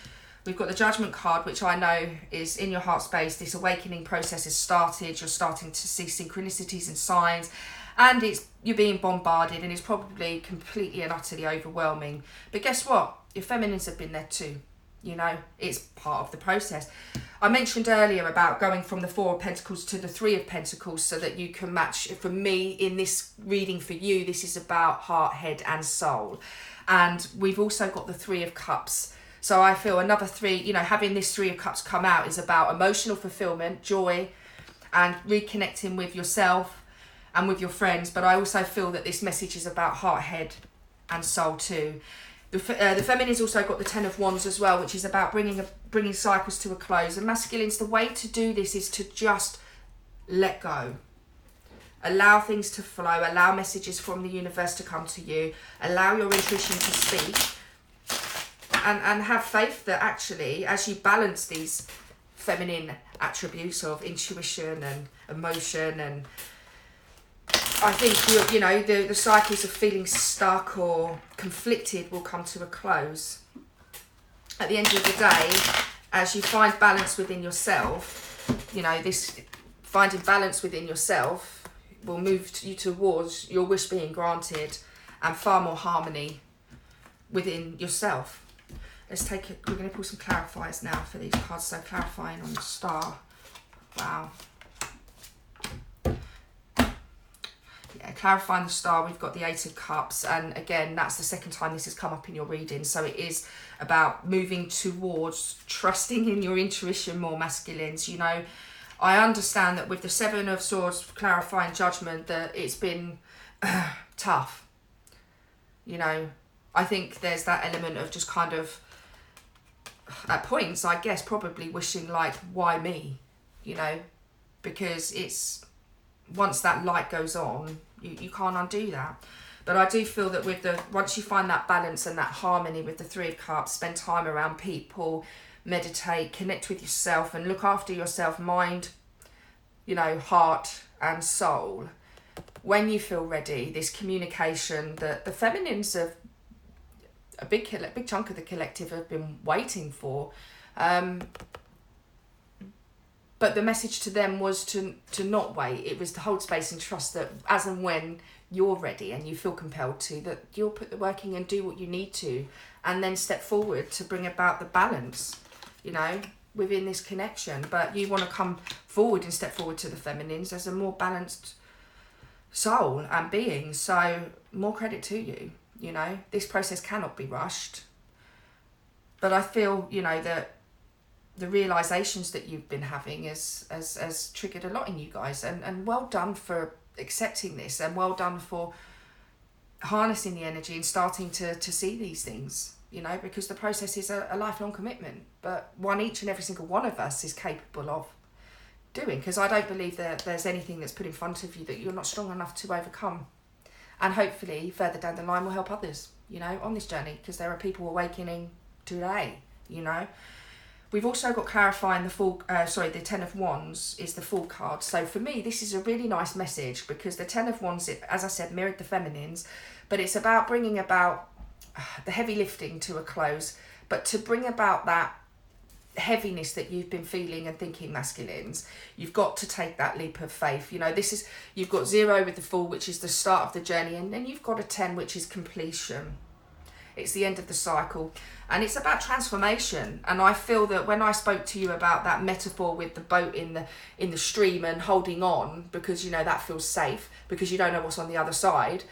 We've got the Judgment card, which I know is in your heart space. This awakening process has started. You're starting to see synchronicities and signs, and you're being bombarded, and it's probably completely and utterly overwhelming. But guess what? Your feminines have been there too. You know, it's part of the process. I mentioned earlier about going from the Four of Pentacles to the Three of Pentacles so that you can match. For me, in this reading for you, this is about heart, head and soul. And we've also got the Three of Cups. So I feel another three, you know, having this Three of Cups come out is about emotional fulfillment, joy, and reconnecting with yourself and with your friends. But I also feel that this message is about heart, head and soul too. The feminine's also got the Ten of Wands as well, which is about bringing cycles to a close. And masculines, the way to do this is to just let go. Allow things to flow. Allow messages from the universe to come to you. Allow your intuition to speak. And have faith that actually, as you balance these feminine attributes of intuition and emotion, and I think you know the cycles of feeling stuck or conflicted will come to a close. At the end of the day, as you find balance within yourself, you know, this finding balance within yourself will move you towards your wish being granted and far more harmony within yourself. Let's take it. We're going to pull some clarifiers now for these cards. So clarifying on the Star. Wow. Yeah, clarifying the Star, we've got the Eight of Cups, and again, that's the second time this has come up in your reading. So it is about moving towards trusting in your intuition more, masculines. You know, I understand that with the Seven of Swords clarifying Judgment that it's been tough. You know, I think there's that element of just kind of, at points, I guess, probably wishing like, why me? You know, because it's, once that light goes on, you can't undo that. But I do feel that with once you find that balance and that harmony with the Three of Cups, spend time around people, meditate, connect with yourself and look after yourself, mind, you know, heart and soul. When you feel ready, this communication that the feminines have, a big chunk of the collective have been waiting for. But the message to them was to not wait. It was to hold space and trust that as and when you're ready and you feel compelled to, that you'll put the work in and do what you need to, and then step forward to bring about the balance, you know, within this connection. But you want to come forward and step forward to the feminines as a more balanced soul and being. So more credit to you. You know, this process cannot be rushed. But I feel, you know, that the realizations that you've been having has triggered a lot in you guys, and well done for accepting this, and well done for harnessing the energy and starting to see these things, you know, because the process is a lifelong commitment, but one each and every single one of us is capable of doing, because I don't believe that there's anything that's put in front of you that you're not strong enough to overcome. And hopefully further down the line will help others, you know, on this journey, because there are people awakening today, you know. We've also got clarifying the Ten of Wands is the Fool card. So for me, this is a really nice message, because the Ten of Wands, as I said, mirrored the feminines, but it's about bringing about the heavy lifting to a close, but to bring about that heaviness that you've been feeling and thinking, masculines, you've got to take that leap of faith. You know, you've got 0 with the Fool, which is the start of the journey, and then you've got a 10, which is completion. It's the end of the cycle, and it's about transformation. And I feel that when I spoke to you about that metaphor with the boat in the stream and holding on, because, you know, that feels safe because you don't know what's on the other side,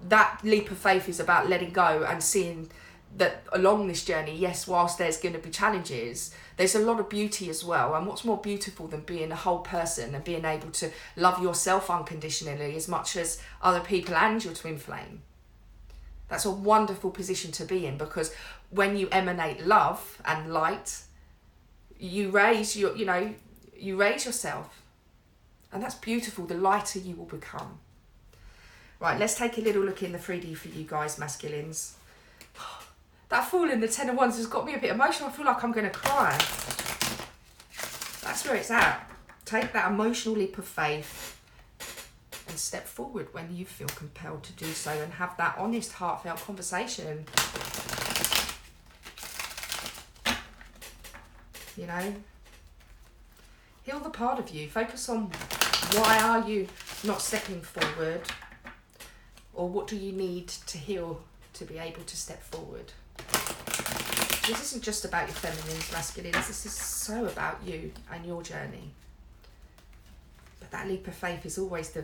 that leap of faith is about letting go and seeing that along this journey, yes, whilst there's going to be challenges, there's a lot of beauty as well. And what's more beautiful than being a whole person and being able to love yourself unconditionally as much as other people and your twin flame? That's a wonderful position to be in, because when you emanate love and light, you raise yourself, and that's beautiful. The lighter you will become. Right, let's take a little look in the 3D for you guys, masculines. That Fool in the Ten of Wands has got me a bit emotional. I feel like I'm going to cry. That's where it's at. Take that emotional leap of faith and step forward when you feel compelled to do so, and have that honest, heartfelt conversation. you know. Heal the part of you. Focus on why are you not stepping forward, or what do you need to heal to be able to step forward. This isn't just about your feminines, masculines. This is so about you and your journey. But that leap of faith is always the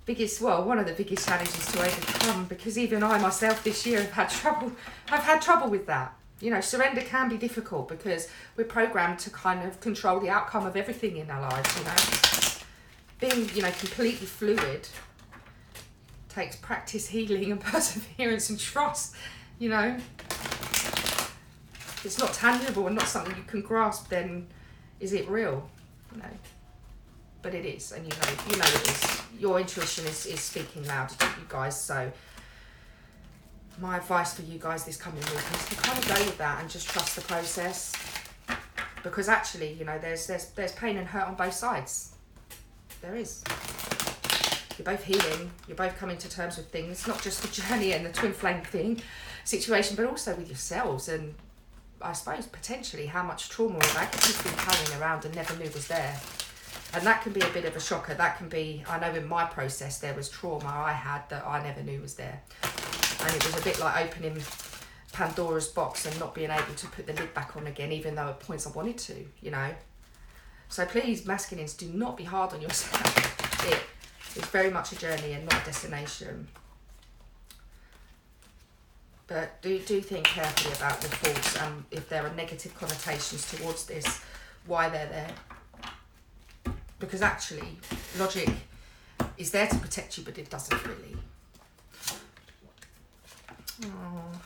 biggest, well, one of the biggest challenges to overcome, because even I myself this year have had trouble with that. You know, surrender can be difficult because we're programmed to kind of control the outcome of everything in our lives, you know. Being, you know, completely fluid takes practice, healing and perseverance and trust, you know. If it's not tangible and not something you can grasp, then is it real? You know. But it is, and you know it is. Your intuition is speaking loud to you guys, so my advice for you guys this coming week is to kind of go with that and just trust the process, because actually, you know, there's pain and hurt on both sides. There is. You're both healing, you're both coming to terms with things, not just the journey and the twin flame thing situation, but also with yourselves, and I suppose potentially how much trauma or baggage you've been carrying around and never knew was there. And that can be a bit of a shocker. That can be, I know in my process there was trauma I had that I never knew was there. And it was a bit like opening Pandora's box and not being able to put the lid back on again, even though at points I wanted to, you know. So please, masculines, do not be hard on yourself. It's very much a journey and not a destination. But do think carefully about the thoughts, and if there are negative connotations towards this, why they're there. Because actually, logic is there to protect you, but it doesn't really. Oh.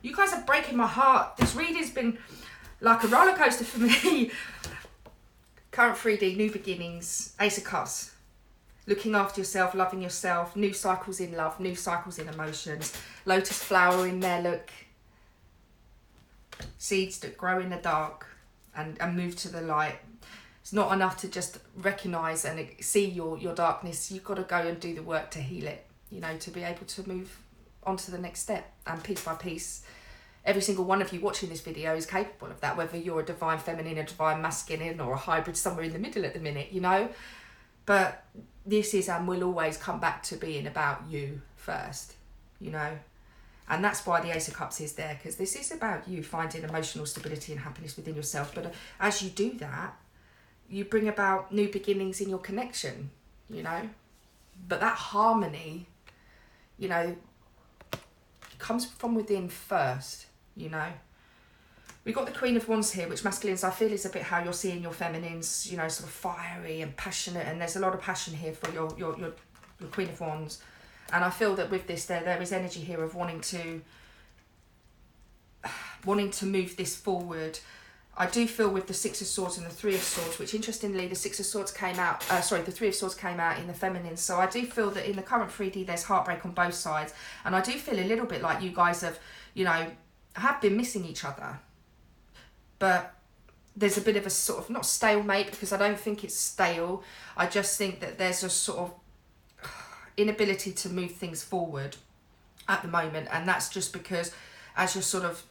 You guys are breaking my heart. This reading's been like a roller coaster for me. Current 3D, new beginnings, Ace of Cups. Looking after yourself, loving yourself, new cycles in love, new cycles in emotions. Lotus flower in there, look. Seeds that grow in the dark and move to the light. It's not enough to just recognise and see your darkness. You've got to go and do the work to heal it, you know, to be able to move on to the next step. And piece by piece, every single one of you watching this video is capable of that, whether you're a divine feminine, a divine masculine, or a hybrid somewhere in the middle at the minute, you know. But this is and will always come back to being about you first, you know. And that's why the Ace of Cups is there, because this is about you finding emotional stability and happiness within yourself. But as you do that, you bring about new beginnings in your connection, you know. But that harmony, you know, comes from within first, you know. We've got the Queen of Wands here, which masculines I feel is a bit how you're seeing your feminines, you know, sort of fiery and passionate. And there's a lot of passion here for your Queen of Wands. And I feel that with this, there is energy here of wanting to move this forward. I do feel with the Six of Swords and the Three of Swords, which interestingly, the Six of Swords came out, the Three of Swords came out in the feminine. So I do feel that in the current 3D, there's heartbreak on both sides. And I do feel a little bit like you guys have, you know, have been missing each other. But there's a bit of a sort of, not stalemate, because I don't think it's stale. I just think that there's a sort of inability to move things forward at the moment, and that's just because as you're sort of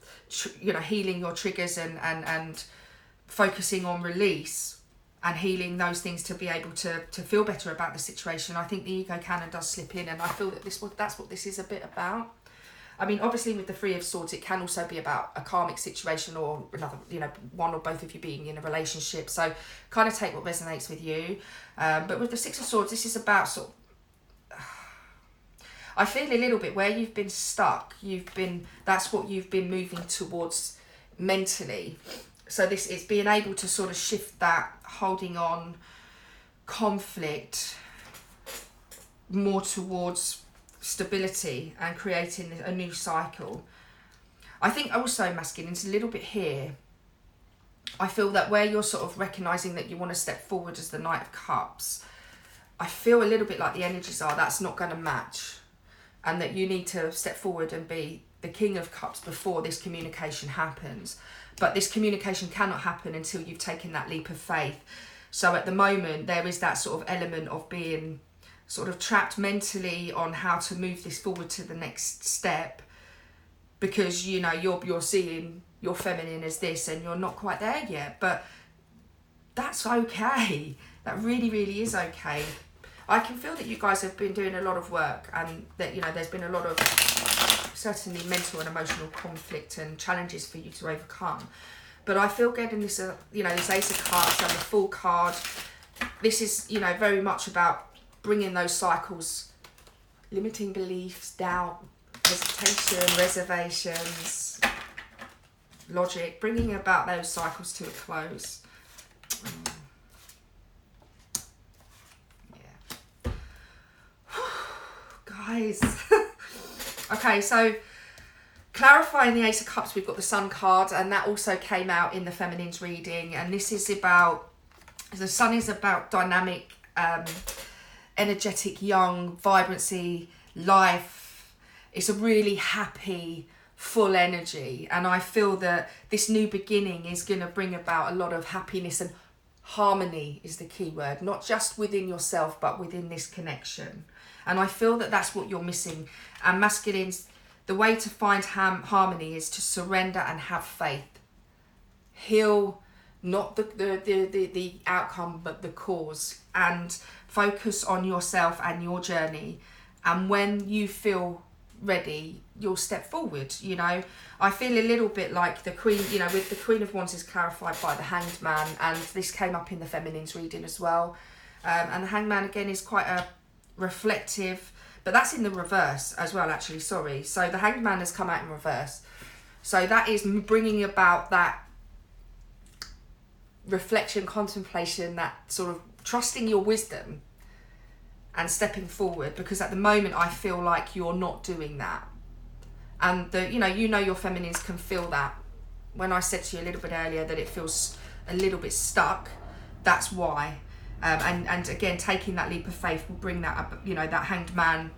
you know, healing your triggers and focusing on release and healing those things to be able to feel better about the situation, I think the ego can and does slip in, and I feel that that's what this is a bit about. I mean, obviously with the Three of Swords, it can also be about a karmic situation or another, you know, one or both of you being in a relationship, so kind of take what resonates with you. But with the Six of Swords, this is about sort of, I feel a little bit where you've been stuck, that's what you've been moving towards mentally. So this is being able to sort of shift that, holding on, conflict, more towards stability and creating a new cycle. I think also, masculines, a little bit here, I feel that where you're sort of recognising that you want to step forward as the Knight of Cups, I feel a little bit like the energies are, that's not going to match. And that you need to step forward and be the King of Cups before this communication happens. But this communication cannot happen until you've taken that leap of faith. So at the moment, there is that sort of element of being sort of trapped mentally on how to move this forward to the next step. because, you know, you're seeing your feminine as this and you're not quite there yet. But that's okay. That really, really is okay. I can feel that you guys have been doing a lot of work, and that, you know, there's been a lot of certainly mental and emotional conflict and challenges for you to overcome. But I feel getting this, you know, this Ace of Cups and the Fool card, this is, you know, very much about bringing those cycles, limiting beliefs, doubt, hesitation, reservations, logic, bringing about those cycles to a close. Yeah. Guys. Okay, so clarifying the Ace of Cups, we've got the Sun card, and that also came out in the Feminine's reading. And this is about, the Sun is about dynamic, energetic, young, vibrancy, life. It's a really happy, full energy. And I feel that this new beginning is going to bring about a lot of happiness, and harmony is the key word, not just within yourself, but within this connection. And I feel that that's what you're missing. And masculines, the way to find harmony is to surrender and have faith. Heal, not the outcome, but the cause. And focus on yourself and your journey. And when you feel ready, you'll step forward. You know, I feel a little bit like the Queen, you know, with the Queen of Wands is clarified by the Hanged Man. And this came up in the Feminine's reading as well. And the Hanged Man, again, is quite a reflective, but that's in the reverse as well, actually, sorry. So the Hanged Man has come out in reverse. So that is bringing about that reflection, contemplation, that sort of trusting your wisdom and stepping forward, because at the moment I feel like you're not doing that. And you know your feminines can feel that. When I said to you a little bit earlier that it feels a little bit stuck, that's why. And again, taking that leap of faith will bring that up, you know, that Hanged Man.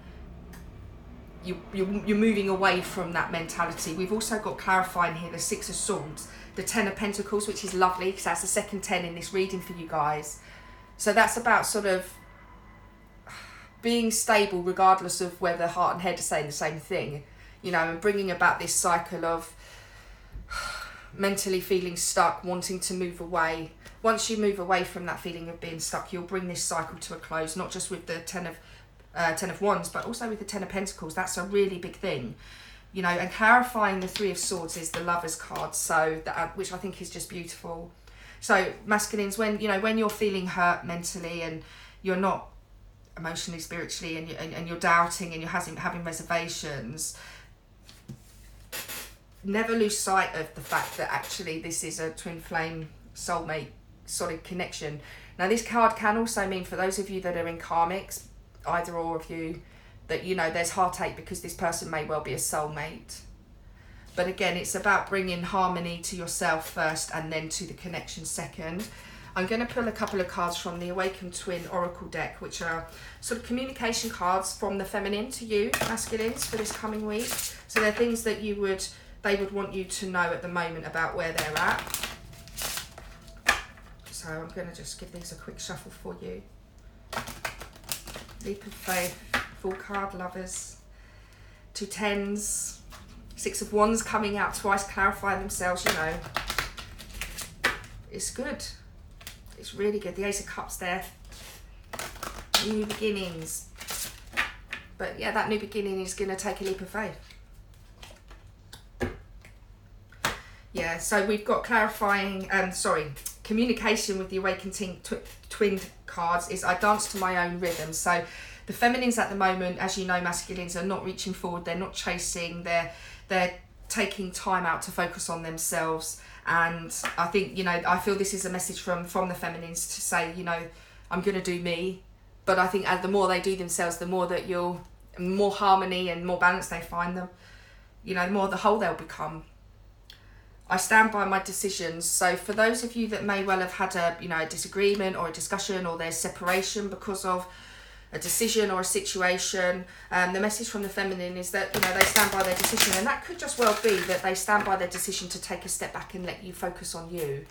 You're moving away from that mentality. We've also got clarifying here the Six of Swords, the Ten of Pentacles, which is lovely because that's the second 10 in this reading for you guys. So that's about sort of being stable regardless of whether heart and head are saying the same thing, you know, and bringing about this cycle of mentally feeling stuck, wanting to move away. Once you move away from that feeling of being stuck, you'll bring this cycle to a close, not just with the Ten of Wands, but also with the Ten of Pentacles. That's a really big thing, you know. And clarifying the Three of Swords is the Lover's card, so that, which I think is just beautiful. So masculines, when, you know, when you're feeling hurt mentally and you're not emotionally, spiritually, and you're doubting and you're having reservations, never lose sight of the fact that actually this is a twin flame soulmate solid connection. Now this card can also mean, for those of you that are in karmics, either or of you, that, you know, there's heartache because this person may well be a soulmate. But again, it's about bringing harmony to yourself first and then to the connection second. I'm going to pull a couple of cards from the Awakened Twin Oracle deck, which are sort of communication cards from the feminine to you, masculines, for this coming week. So they're things that they would want you to know at the moment about where they're at. So I'm going to just give these a quick shuffle for you. Leap of Faith, Fool card, Lovers, 2 tens, 6 of Wands coming out twice, clarifying themselves, you know. It's good. It's really good. The Ace of Cups there. New beginnings. But yeah, that new beginning is going to take a leap of faith. Yeah, so we've got clarifying, communication with the Awakened Twin cards is I dance to my own rhythm. So the feminines at the moment, as you know, masculines are not reaching forward, they're not chasing, they're taking time out to focus on themselves. And I think, you know, I feel this is a message from the feminines to say, you know, I'm going to do me. But I think the more they do themselves, the more that more harmony and more balance they find them, you know, the more the whole they'll become. I stand by my decisions. So for those of you that may well have had a disagreement or a discussion, or there's separation because of a decision or a situation, the message from the feminine is that, you know, they stand by their decision, and that could just well be that they stand by their decision to take a step back and let you focus on you.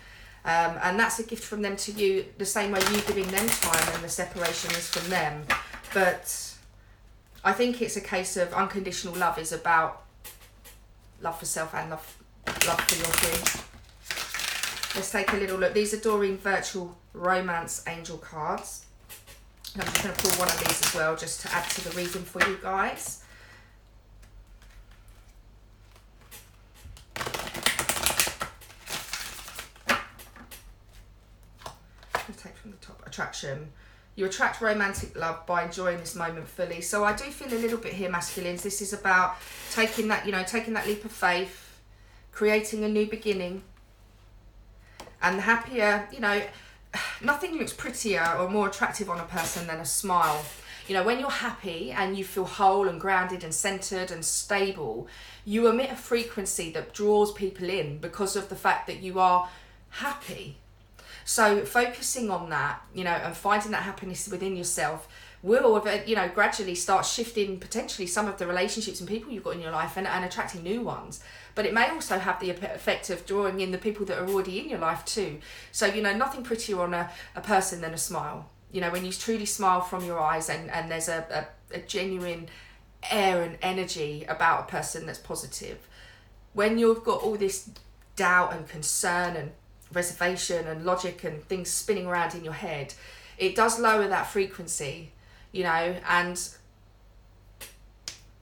And that's a gift from them to you, the same way you giving them time and the separation is from them. But I think it's a case of unconditional love is about love for self and love for your king. Let's take a little look. These are Doreen Virtual Romance Angel cards. I'm just going to pull one of these as well, just to add to the reading for you guys. Let's take from the top. Attraction. You attract romantic love by enjoying this moment fully. So I do feel a little bit here, masculines. This is about taking that, taking that leap of faith, creating a new beginning. And the happier, nothing looks prettier or more attractive on a person than a smile. When you're happy and you feel whole and grounded and centered and stable, you emit a frequency that draws people in because of the fact that you are happy. So focusing on that, and finding that happiness within yourself will, gradually start shifting potentially some of the relationships and people you've got in your life and attracting new ones. But it may also have the effect of drawing in the people that are already in your life too. So, nothing prettier on a person than a smile. When you truly smile from your eyes and there's a genuine air and energy about a person that's positive. When you've got all this doubt and concern and reservation and logic and things spinning around in your head, it does lower that frequency, and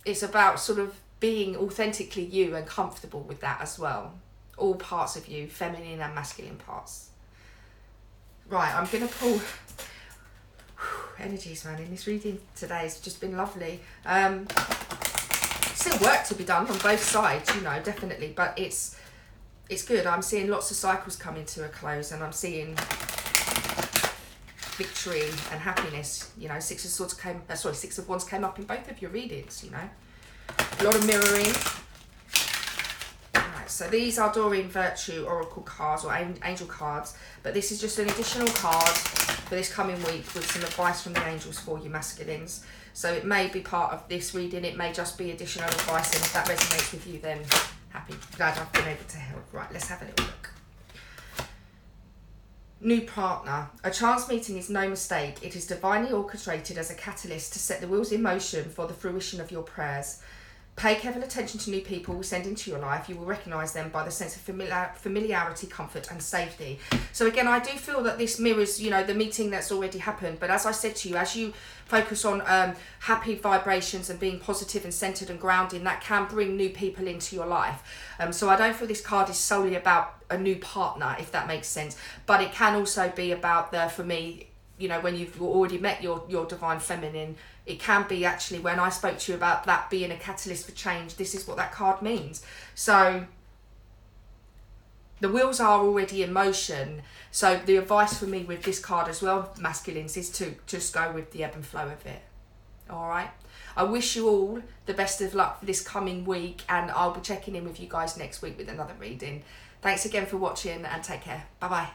it's about sort of being authentically you and comfortable with that as well. All parts of you, feminine and masculine parts. Right, I'm going to pull energies, man, in this reading today. It's just been lovely. Still work to be done on both sides, definitely, but it's good. I'm seeing lots of cycles coming to a close, and I'm seeing victory and happiness. Six of Wands came up in both of your readings. A lot of mirroring. Right, so these are Doreen Virtue Oracle cards or angel cards, but this is just an additional card for this coming week with some advice from the angels for you, masculines. So it may be part of this reading. It may just be additional advice, and if that resonates with you, then glad I've been able to help. Right, let's have a little look. New partner. A chance meeting is no mistake. It is divinely orchestrated as a catalyst to set the wheels in motion for the fruition of your prayers. Pay careful attention to new people we send into your life. You will recognise them by the sense of familiarity, comfort and safety. So again, I do feel that this mirrors, the meeting that's already happened. But as I said to you, as you focus on happy vibrations and being positive and centred and grounding, that can bring new people into your life. So I don't feel this card is solely about a new partner, if that makes sense. But it can also be about for me, when you've already met your divine feminine, it can be actually, when I spoke to you about that being a catalyst for change, this is what that card means. So the wheels are already in motion. So the advice for me with this card as well, masculines, is to just go with the ebb and flow of it. All right. I wish you all the best of luck for this coming week, and I'll be checking in with you guys next week with another reading. Thanks again for watching, and take care. Bye bye.